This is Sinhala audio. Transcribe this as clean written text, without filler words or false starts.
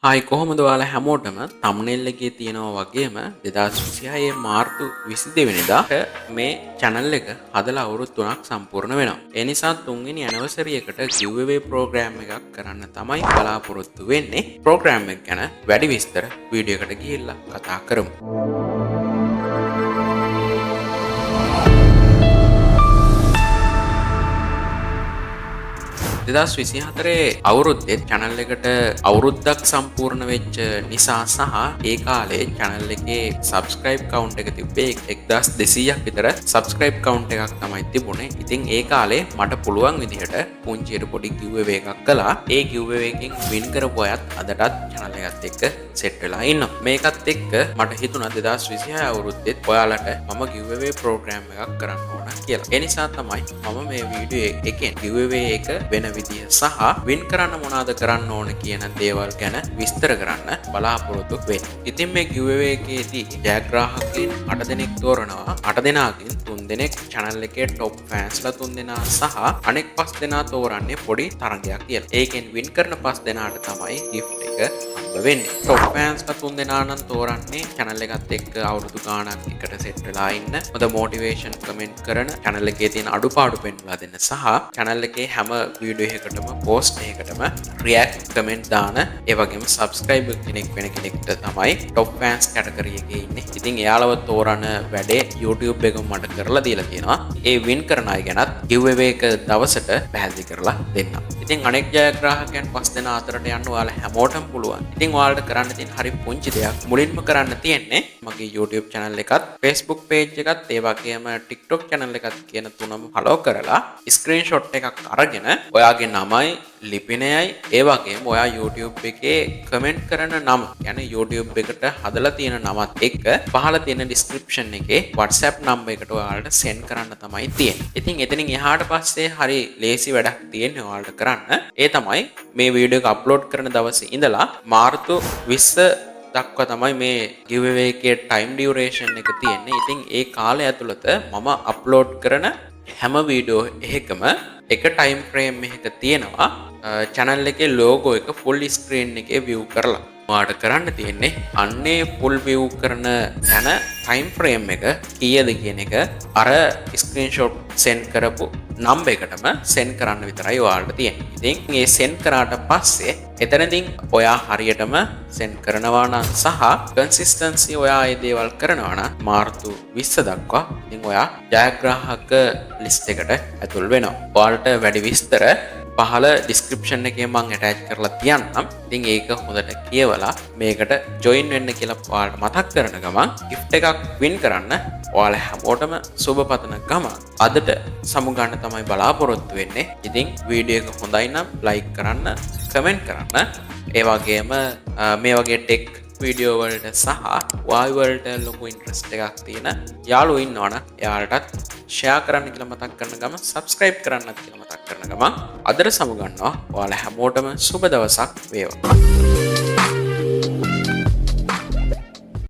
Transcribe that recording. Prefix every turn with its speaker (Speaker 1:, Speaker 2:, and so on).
Speaker 1: හායි කොහොමද ඔයාලා හැමෝටම thumbnail එකේ තියෙනවා වගේම 2026 මාර්තු 22 වෙනිදාට මේ channel එක හදලා අවුරුදු 3ක් සම්පූර්ණ වෙනවා. ඒ නිසා තුන්වෙනි anniversary එකට giveaway program එකක් කරන්න තමයි බලාපොරොත්තු වෙන්නේ. program එක ගැන වැඩි විස්තර වීඩියෝ එකට ගිහිල්ලා කතා කරමු. 2024 අවුරුද්දේ channel එකට අවුරුද්දක් සම්පූර්ණ වෙච්ච නිසා සහ ඒ කාලේ channel එකේ subscribe count එක තිබ්බේ 1200ක් විතර subscribe count එකක් තමයි තිබුණේ. ඉතින් ඒ කාලේ මට පුළුවන් විදිහට පුංචියට පොඩි giveaway එකක් කළා. ඒ giveaway එකෙන් win කරපු අයත් අදටත් channel එකත් එක්ක set වෙලා ඉන්නවා. මේකත් එක්ක මට හිතුණා 2026 අවුරුද්දෙත් ඔයාලට මම giveaway program එකක් කරන්න ඕන කියලා. ඒ නිසා තමයි මම මේ වීඩියෝ එකෙන් giveaway එක වෙන විදිය සහ වින් කරන්න මොනවද කරන්න ඕන කියන දේවල් ගැන විස්තර කරන්න බලාපොරොත්තු වෙන්නේ. ඉතින් මේ giveaway එකේදී ජයග්‍රාහකයන් 8 දෙනෙක් තෝරනවා. 8 දෙනාගෙන් 3 දෙනෙක් channel එකේ top fansලා 3 දෙනා සහ අනෙක් 5 දෙනා තෝරන්නේ පොඩි තරගයක් කියලා. ඒකෙන් වින් කරන 5 දෙනාට තමයි gift එක හම්බ වෙන්නේ. top fansලා 3 දෙනා නම් තෝරන්නේ channel එකත් එක්ක අවුරුදු ගාණක් එකට set වෙලා ඉන්න. හොඳ motivation comment කරන channel එකේ තියෙන අඩුපාඩු පෙන්වලා දෙන්න සහ channel එකේ හැම වීඩියෝ එකකටම post එකකටම react comment දාන ඒ වගේම subscribe කෙනෙක් වෙන කෙනෙක්ට තමයි top fans category එකේ ඉන්නේ. ඉතින් එයාලව තෝරන වැඩේ YouTube එකම මට කරලා දීලා තියෙනවා. ඒ win කරන අය ගැනත් giveaway එක දවසට පැහැදිලි කරලා දෙන්නම්. ඉතින් අනෙක් ජයග්‍රාහකයන් 5 දෙනා අතරට යන්න ඔයාලා හැමෝටම පුළුවන්. ඉතින් ඔයාලට කරන්න තියෙන හරි පුංචි දෙයක් මුලින්ම කරන්න තියෙන්නේ මගේ YouTube channel එකත් Facebook page එකත් ඒ වගේම TikTok channel එකත් කියන තුනම follow කරලා screenshot එකක් අරගෙන ඔයාගේ නමයි ලිපිනයයි ඒ වගේම ඔයා YouTube එකේ comment කරන නම يعني YouTube එකට හදලා තියෙන නමත් එක්ක පහළ තියෙන description එකේ WhatsApp number එකට ඔයාලට send කරන්න තමයි තියෙන්නේ. ඉතින් එතනින් එහාට පස්සේ හරි ලේසි වැඩක් තියෙන්නේ ඔයාලට කරන්න. ඒ තමයි මේ වීඩියෝ එක අප්ලෝඩ් කරන දවසේ ඉඳලා මාර්තු 20 දක්වා තමයි මේ giveaway එකේ time duration එක තියෙන්නේ. ඉතින් ඒ කාලය ඇතුළත මම අප්ලෝඩ් කරන හැම වීඩියෝ එකකම එක time frame එකක තියෙනවා channel එකේ logo එක full screen එකේ view කරලා. ඔයාලට කරන්න තියෙන්නේ අන්නේ full view කරන යන time frame එක කීයද කියන එක අර screenshot send කරපු number එකටම send කරන්න විතරයි ඔයාලට තියෙන්නේ. ඉතින් මේ send කරාට පස්සේ එතනදී ඔයා හරියටම send කරනවා නම් සහ consistency ඔයා මේ දේවල් කරනවා නම් මාර්තු 20 දක්වා ඉතින් ඔයා ජයග්‍රාහක list එකට ඇතුල් වෙනවා. ඔයාලට වැඩි විස්තර පහළ description එකේ මම attach කරලා තියන්නම්. ඉතින් ඒක හොඳට කියවලා මේකට join වෙන්න කියලා ඔයාලට මතක් කරන ගමන් gift එකක් win කරන්න ඔයාලා හැමෝටම සුබ පතන ගමන් අදට සමුගන්න තමයි බලාපොරොත්තු වෙන්නේ. ඉතින් වීඩියෝ එක හොඳයි නම් like කරන්න, comment කරන්න. ඒ වගේම මේ වගේ tech වීඩියෝ වලට සහ වායු වලට ලොකු ඉන්ට්‍රස්ට් එකක් තියෙන යාළුවෝ ඉන්නවනම් එයාලටත් ෂෙයා කරන්න කියලා මතක් කරන ගමන් subscribe කරන්නත් කියලා මතක් කරන ගමන් අදට සමුගන්නවා. ඔයාලා හැමෝටම සුබ දවසක් වේවා.